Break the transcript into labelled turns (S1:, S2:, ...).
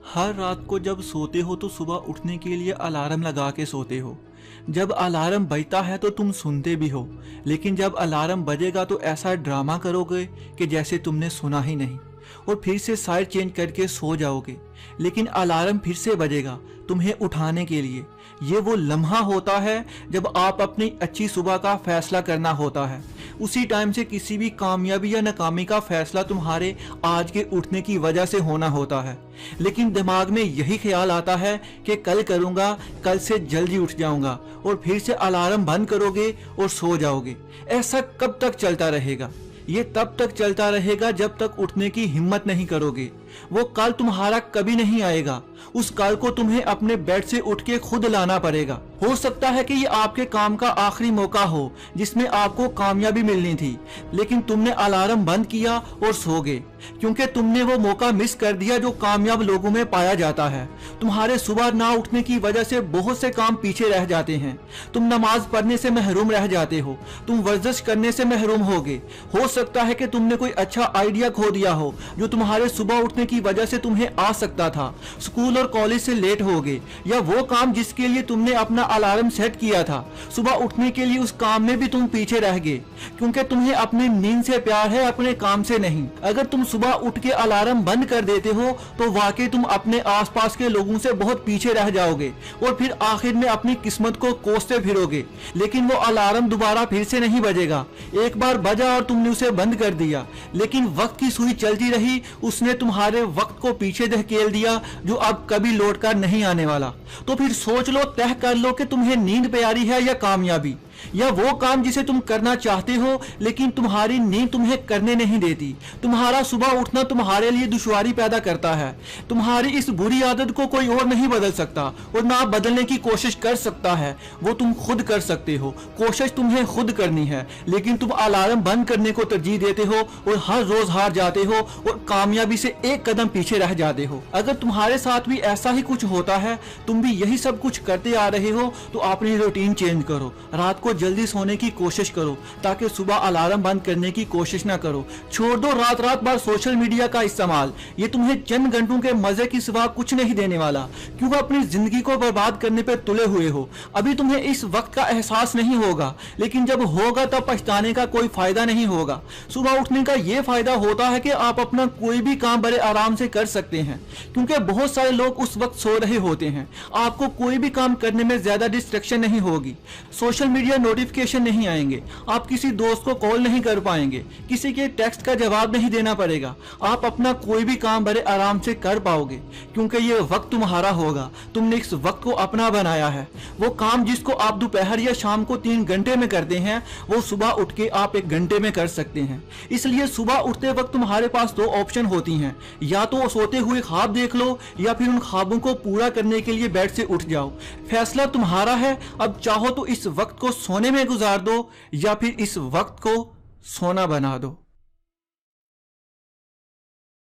S1: हर रात को जब सोते हो तो सुबह उठने के लिए अलार्म लगा के सोते हो। जब अलार्म बजता है तो तुम सुनते भी हो, लेकिन जब अलार्म बजेगा तो ऐसा ड्रामा करोगे कि जैसे तुमने सुना ही नहीं, और फिर से साइड चेंज करके सो जाओगे। लेकिन अलार्म फिर से बजेगा तुम्हें उठाने के लिए। ये वो लम्हा होता है जब आप अपनी अच्छी सुबह का फैसला करना होता है। उसी टाइम से किसी भी कामयाबी या नाकामी का फैसला तुम्हारे आज के उठने की वजह से होना होता है। लेकिन दिमाग में यही ख्याल आता है कि कल करूंगा, कल से जल्दी उठ जाऊंगा, और फिर से अलार्म बंद करोगे और सो जाओगे। ऐसा कब तक चलता रहेगा? ये तब तक चलता रहेगा जब तक उठने की हिम्मत नहीं करोगे। वो कल तुम्हारा कभी नहीं आएगा। उस कल को तुम्हें अपने बेड से उठ के खुद लाना पड़ेगा। हो सकता है कि ये आपके काम का आखिरी मौका हो जिसमें आपको कामयाबी मिलनी थी, लेकिन तुमने अलार्म बंद किया और सो गए, क्योंकि तुमने वो मौका मिस कर दिया जो कामयाब लोगों में पाया जाता है। तुम्हारे सुबह ना उठने की वजह से बहुत से काम पीछे रह जाते हैं। तुम नमाज पढ़ने से महरूम रह जाते हो, तुम वर्जिश करने से महरूम होगे। हो सकता है कि तुमने कोई अच्छा आइडिया खो दिया हो जो तुम्हारे सुबह उठने की वजह से तुम्हें आ सकता था। स्कूल और कॉलेज से लेट होगे, या वो काम जिसके लिए तुमने अपना अलार्म सेट किया था, सुबह उठने के लिए उस काम में भी तुम पीछे रह गए, क्योंकि तुम्हें अपनी नींद से प्यार है, अपने काम से नहीं। अगर तुम सुबह उठ के अलार्म बंद कर देते हो तो वाकई तुम अपने आसपास के लोगों से बहुत पीछे रह जाओगे, और फिर आखिर में अपनी किस्मत को कोसते फिरोगे। लेकिन वो अलार्म दोबारा फिर से नहीं बजेगा। एक बार बजा और तुमने उसे बंद कर दिया, लेकिन वक्त की सुई चलती रही, उसने तुम्हारे वक्त को पीछे धकेल दिया जो अब कभी लौट कर नहीं आने वाला। तो फिर सोच लो, तय कर लो कि तुम्हें नींद प्यारी है या कामयाबी, या वो काम जिसे तुम करना चाहते हो लेकिन तुम्हारी नींद तुम्हें करने नहीं देती। तुम्हारा सुबह उठना तुम्हारे लिए दुश्वारी पैदा करता है। तुम्हारी इस बुरी आदत को कोई और नहीं बदल सकता, और ना बदलने की कोशिश कर सकता है। वो तुम खुद कर सकते हो। कोशिश तुम्हें खुद करनी है, लेकिन तुम अलार्म बंद करने को तरजीह देते हो और हर रोज हार जाते हो और कामयाबी से एक कदम पीछे रह जाते हो। अगर तुम्हारे साथ भी ऐसा ही कुछ होता है, तुम भी यही सब कुछ करते आ रहे हो, तो अपनी रूटीन चेंज करो। रात को जल्दी सोने की कोशिश करो ताकि सुबह अलार्म बंद करने की कोशिश ना करो। छोड़ दो रात रात भर सोशल मीडिया का इस्तेमाल। ये तुम्हें चंद घंटों के मजे की सिवा कुछ नहीं देने वाला। क्यों अपनी जिंदगी को बर्बाद करने पर तुले हुए हो? अभी तुम्हें इस वक्त का एहसास नहीं होगा, लेकिन जब होगा तब पछताने का कोई फायदा नहीं होगा। सुबह उठने का ये फायदा होता है कि आप अपना कोई भी काम बड़े आराम से कर सकते हैं, क्योंकि बहुत सारे लोग उस वक्त सो रहे होते हैं। आपको कोई भी काम करने में ज्यादा डिस्ट्रैक्शन नहीं होगी। सोशल मीडिया नोटिफिकेशन नहीं आएंगे, आप किसी दोस्त को कॉल नहीं कर पाएंगे, किसी के टेक्स्ट का जवाब नहीं देना पड़ेगा। आप अपना कोई भी काम बड़े आराम से कर पाओगे, क्योंकि ये वक्त तुम्हारा होगा। तुमने इस वक्त को अपना बनाया है। वो काम जिसको आप दोपहर या शाम को 3 घंटे में करते हैं, वो सुबह उठ के आप 1 घंटे में कर सकते हैं। इसलिए सुबह उठते वक्त तुम्हारे पास 2 ऑप्शन होती हैं, या तो सोते हुए ख्वाब देख लो, या फिर उन ख्वाबों को पूरा करने के लिए बेड से उठ जाओ। फैसला तुम्हारा है। अब चाहो तो इस वक्त को सोने में गुजार दो, या फिर इस वक्त को सोना बना दो।